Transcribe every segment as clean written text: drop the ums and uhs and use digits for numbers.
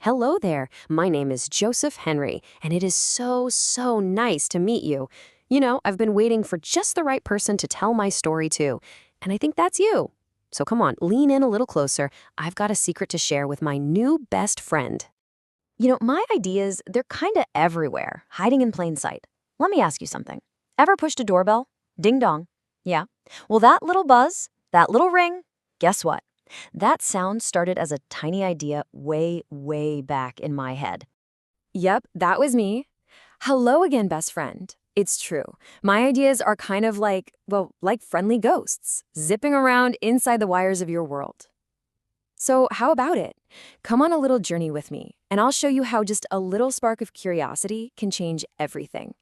Hello there. My name is Joseph Henry, and it is so nice to meet you. I've been waiting for just the right person to tell my story to, and I think that's you. So come on, lean in a little closer. I've got a secret to share with my new best friend. My ideas, they're kind of everywhere, hiding in plain sight. Let me ask you something. Ever pushed a doorbell? Ding dong. Yeah. Well, that little buzz, that little ring, guess what? That sound started as a tiny idea way back in my head. Yep, that was me. Hello again, best friend. It's true. My ideas are kind of like friendly ghosts, zipping around inside the wires of your world. So how about it? Come on a little journey with me, and I'll show you how just a little spark of curiosity can change everything.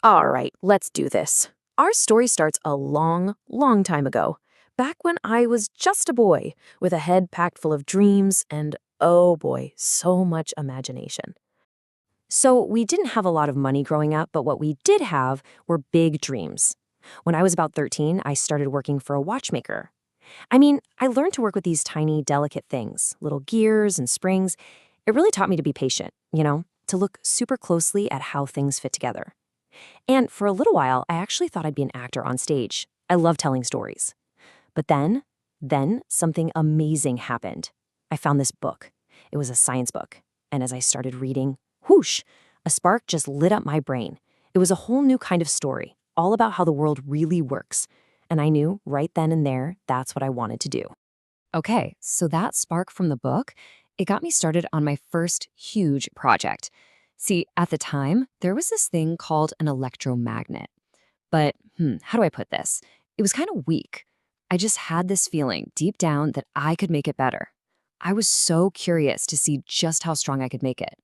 All right, let's do this. Our story starts a long time ago, back when I was just a boy with a head packed full of dreams and, oh boy, so much imagination. So we didn't have a lot of money growing up, but what we did have were big dreams. When I was about 13, I started working for a watchmaker. I learned to work with these tiny, delicate things, little gears and springs. It really taught me to be patient, to look super closely at how things fit together. And for a little while, I actually thought I'd be an actor on stage. I love telling stories. But then something amazing happened. I found this book. It was a science book. And as I started reading, whoosh, a spark just lit up my brain. It was a whole new kind of story, all about how the world really works. And I knew right then and there, that's what I wanted to do. Okay, so that spark from the book, it got me started on my first huge project. See, at the time, there was this thing called an electromagnet. But, how do I put this? It was kind of weak. I just had this feeling deep down that I could make it better. I was so curious to see just how strong I could make it.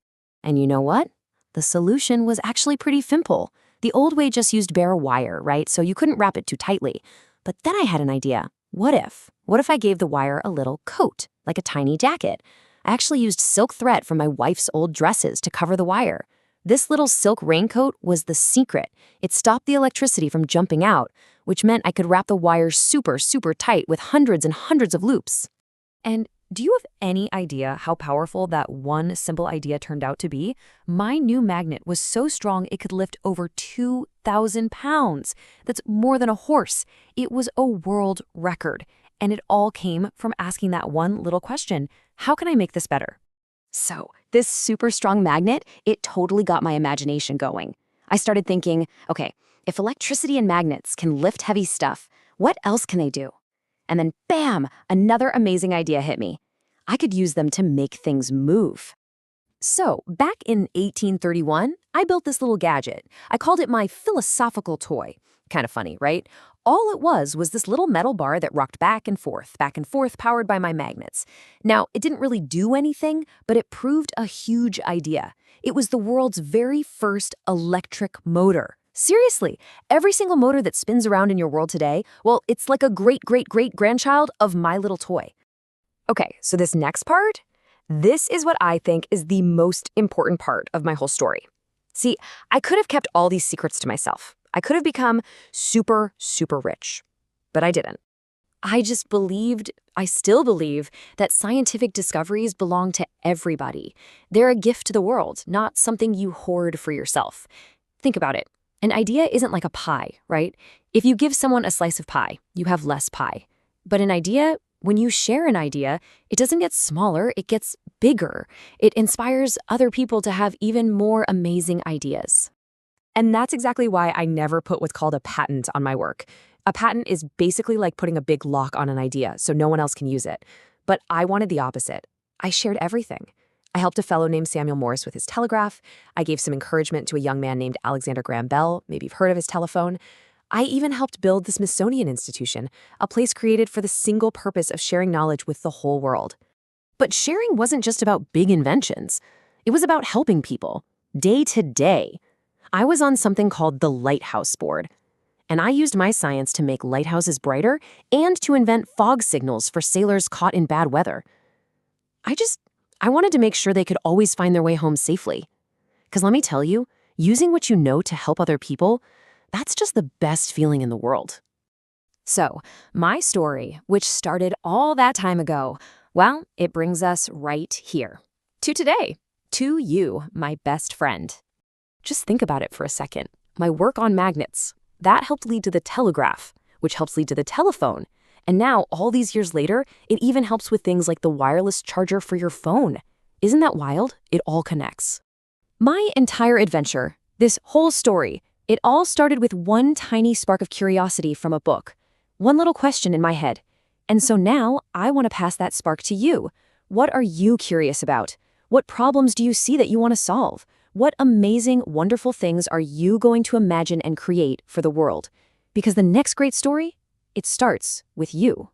And you know what? The solution was actually pretty simple. The old way just used bare wire, right? So you couldn't wrap it too tightly. But then I had an idea. What if I gave the wire a little coat, like a tiny jacket? I actually used silk thread from my wife's old dresses to cover the wire. This little silk raincoat was the secret. It stopped the electricity from jumping out, which meant I could wrap the wire super tight with hundreds and hundreds of loops. And do you have any idea how powerful that one simple idea turned out to be? My new magnet was so strong it could lift over 2,000 pounds. That's more than a horse. It was a world record. And it all came from asking that one little question: how can I make this better? So, this super strong magnet, it totally got my imagination going. I started thinking, okay, if electricity and magnets can lift heavy stuff, what else can they do? And then bam, another amazing idea hit me. I could use them to make things move. So, back in 1831, I built this little gadget. I called it my philosophical toy. Kind of funny, right? All it was this little metal bar that rocked back and forth, powered by my magnets. Now, it didn't really do anything, but it proved a huge idea. It was the world's very first electric motor. Seriously, every single motor that spins around in your world today, well, it's like a great-grandchild of my little toy. Okay, so this next part, this is what I think is the most important part of my whole story. See, I could have kept all these secrets to myself. I could have become super rich, but I didn't. I still believe that scientific discoveries belong to everybody. They're a gift to the world, not something you hoard for yourself. Think about it. An idea isn't like a pie, right? If you give someone a slice of pie, you have less pie. But an idea, when you share an idea, it doesn't get smaller, it gets bigger. It inspires other people to have even more amazing ideas. And that's exactly why I never put what's called a patent on my work. A patent is basically like putting a big lock on an idea so no one else can use it. But I wanted the opposite. I shared everything. I helped a fellow named Samuel Morse with his telegraph. I gave some encouragement to a young man named Alexander Graham Bell. Maybe you've heard of his telephone. I even helped build the Smithsonian Institution, a place created for the single purpose of sharing knowledge with the whole world. But sharing wasn't just about big inventions. It was about helping people, day to day. I was on something called the Lighthouse Board, and I used my science to make lighthouses brighter and to invent fog signals for sailors caught in bad weather. I wanted to make sure they could always find their way home safely. Because let me tell you, using what you know to help other people, that's just the best feeling in the world. So, my story, which started all that time ago, well, it brings us right here. to today, to you, my best friend. Just think about it for a second. My work on magnets, that helped lead to the telegraph, which helps lead to the telephone. And now, all these years later, it even helps with things like the wireless charger for your phone. Isn't that wild? It all connects. My entire adventure, this whole story, it all started with one tiny spark of curiosity from a book. One little question in my head. And so now, I want to pass that spark to you. What are you curious about? What problems do you see that you want to solve? What amazing, wonderful things are you going to imagine and create for the world? Because the next great story, it starts with you.